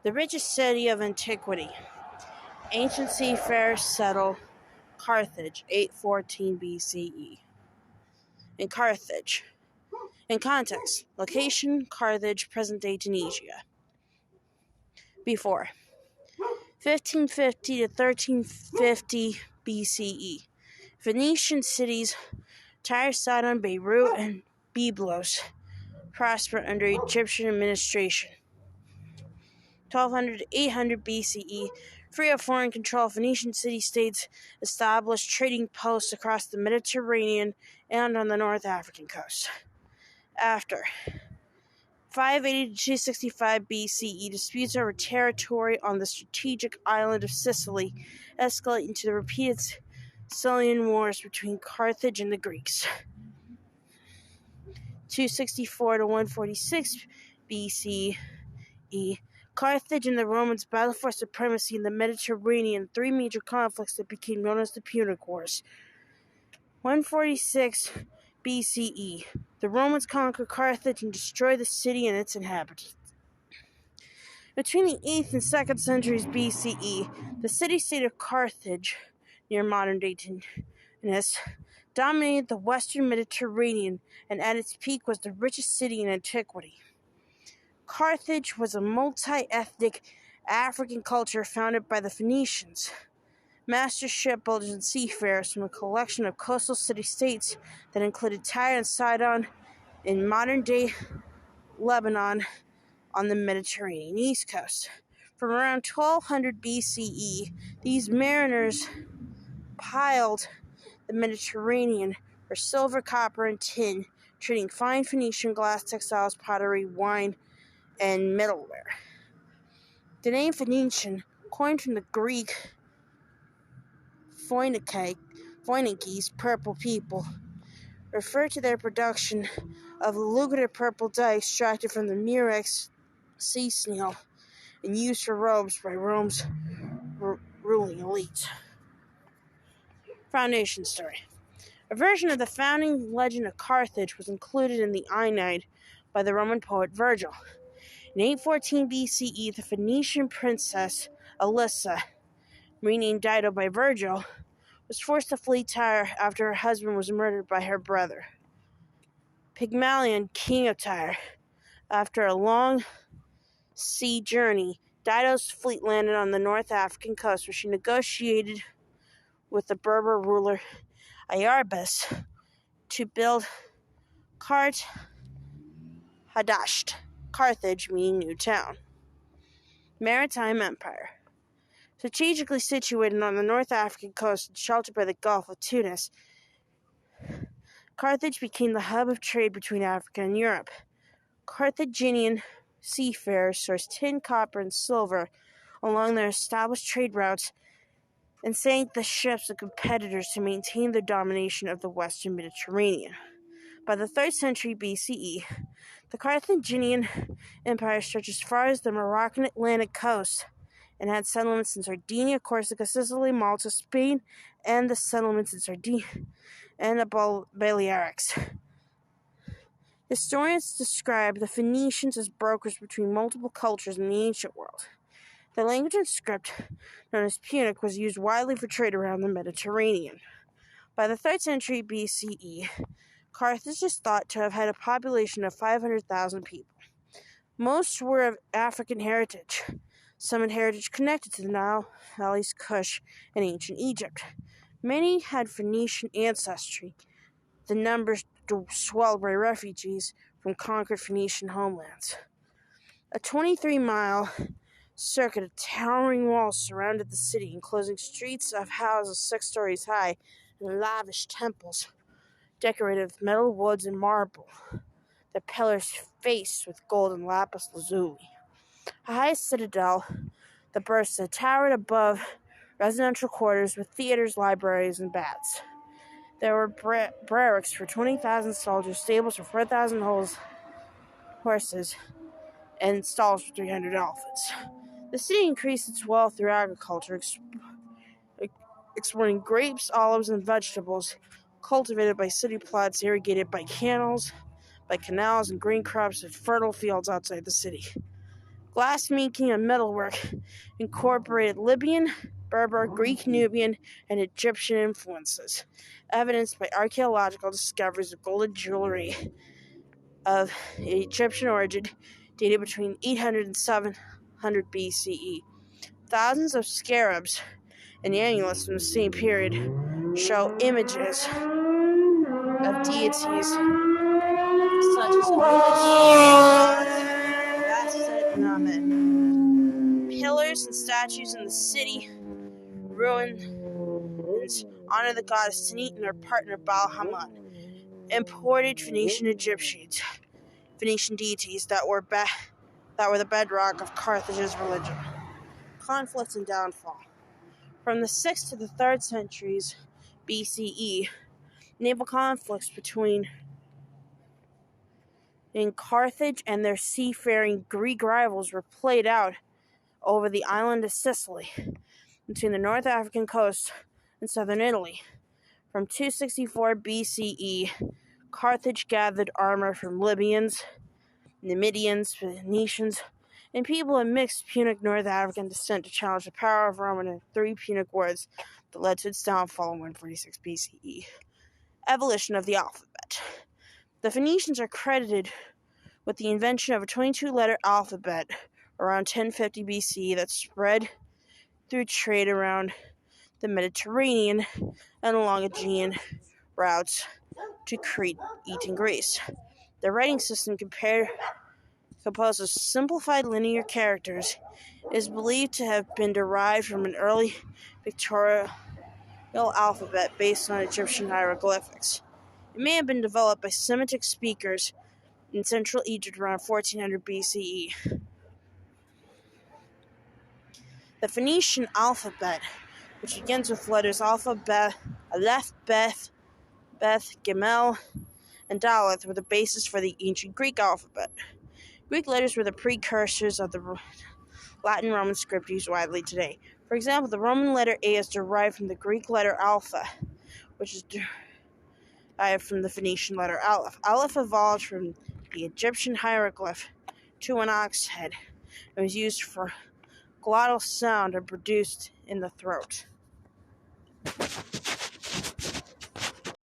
The richest city of Antiquity. Ancient seafarers settled Carthage, 814 BCE. In Carthage. In context, location, Carthage, present-day Tunisia. Before. 1550 to 1350 BCE. Phoenician cities Tyre, Sidon, Beirut, and Byblos prospered under Egyptian administration. 1200 to 800 BCE, free of foreign control, Phoenician city-states established trading posts across the Mediterranean and on the North African coast. After 580 to 265 BCE, disputes over territory on the strategic island of Sicily escalate into the repeated Sicilian wars between Carthage and the Greeks. 264 to 146 BCE, Carthage and the Romans battled for supremacy in the Mediterranean, three major conflicts that became known as the Punic Wars. 146 BCE, the Romans conquered Carthage and destroyed the city and its inhabitants. Between the 8th and 2nd centuries BCE, the city-state of Carthage, near modern-day Tunis, dominated the western Mediterranean, and at its peak was the richest city in antiquity. Carthage was a multi-ethnic African culture founded by the Phoenicians, master shipbuilders and seafarers from a collection of coastal city-states that included Tyre and Sidon in modern-day Lebanon on the Mediterranean east coast. From around 1200 BCE, these mariners piled the Mediterranean for silver, copper, and tin, trading fine Phoenician glass, textiles, pottery, wine, and metalware. The name Phoenician, coined from the Greek Phoenikes, purple people, referred to their production of lucrative purple dye extracted from the murex sea snail and used for robes by Rome's ruling elite. Foundation story. A version of the founding legend of Carthage was included in the Aeneid by the Roman poet Virgil. In 814 BCE, the Phoenician princess Alyssa, renamed Dido by Virgil, was forced to flee Tyre after her husband was murdered by her brother. Pygmalion, king of Tyre. After a long sea journey, Dido's fleet landed on the North African coast, where she negotiated with the Berber ruler Iarbas to build Hadasht, Carthage meaning new town. Maritime Empire. Strategically situated on the North African coast and sheltered by the Gulf of Tunis, Carthage became the hub of trade between Africa and Europe. Carthaginian seafarers sourced tin, copper, and silver along their established trade routes and sank the ships of competitors to maintain their domination of the western Mediterranean. By the 3rd century BCE, the Carthaginian Empire stretched as far as the Moroccan Atlantic coast and had settlements in Sardinia, Corsica, Sicily, Malta, Spain, and the settlements in Sardinia and the Balearics. Historians describe the Phoenicians as brokers between multiple cultures in the ancient world. The language and script, known as Punic, was used widely for trade around the Mediterranean. By the 3rd century BCE, Carthage is thought to have had a population of 500,000 people. Most were of African heritage. Some had heritage connected to the Nile Valley's Kush and ancient Egypt. Many had Phoenician ancestry. The numbers swelled by refugees from conquered Phoenician homelands. A 23-mile circuit of towering walls surrounded the city, enclosing streets of houses 6 stories high and lavish temples decorated with metal, woods, and marble, their pillars faced with gold and lapis lazuli. A high citadel, the Bursa, towered above residential quarters with theaters, libraries, and baths. There were barracks for 20,000 soldiers, stables for 4,000 horses, and stalls for 300 elephants. The city increased its wealth through agriculture, exporting grapes, olives, and vegetables cultivated by city plots, irrigated by canals, and grain crops, and fertile fields outside the city. Glassmaking and metalwork incorporated Libyan, Berber, Greek, Nubian, and Egyptian influences, evidenced by archaeological discoveries of golden jewelry of Egyptian origin dated between 800 and 700 BCE. Thousands of scarabs and amulets from the same period show images of deities such as Bastet, and Amen. Pillars and statues in the city ruins honor the goddess Tanit and her partner Baal Haman. Imported Phoenician deities that were the bedrock of Carthage's religion. Conflicts and downfall. From the 6th to the 3rd centuries BCE, naval conflicts between Carthage and their seafaring Greek rivals were played out over the island of Sicily, between the North African coast and southern Italy. From 264 BCE, Carthage gathered armor from Libyans, Numidians, Phoenicians, and people of mixed Punic North African descent to challenge the power of Rome in 3 Punic wars that led to its downfall in 146 BCE. Evolution of the alphabet. The Phoenicians are credited with the invention of a 22-letter alphabet around 1050 BC that spread through trade around the Mediterranean and along Aegean routes to Crete and Greece. The writing system composed of simplified linear characters is believed to have been derived from an early pictorial alphabet based on Egyptian hieroglyphics. It may have been developed by Semitic speakers in central Egypt around 1400 BCE. The Phoenician alphabet, which begins with letters Alpha, Aleph, Beth, Gimel, and Daleth, were the basis for the ancient Greek alphabet. Greek letters were the precursors of the Latin Roman script used widely today. For example, the Roman letter A is derived from the Greek letter Alpha, which is derived from the Phoenician letter Aleph. Aleph evolved from the Egyptian hieroglyph to an ox head and was used for glottal sound and produced in the throat.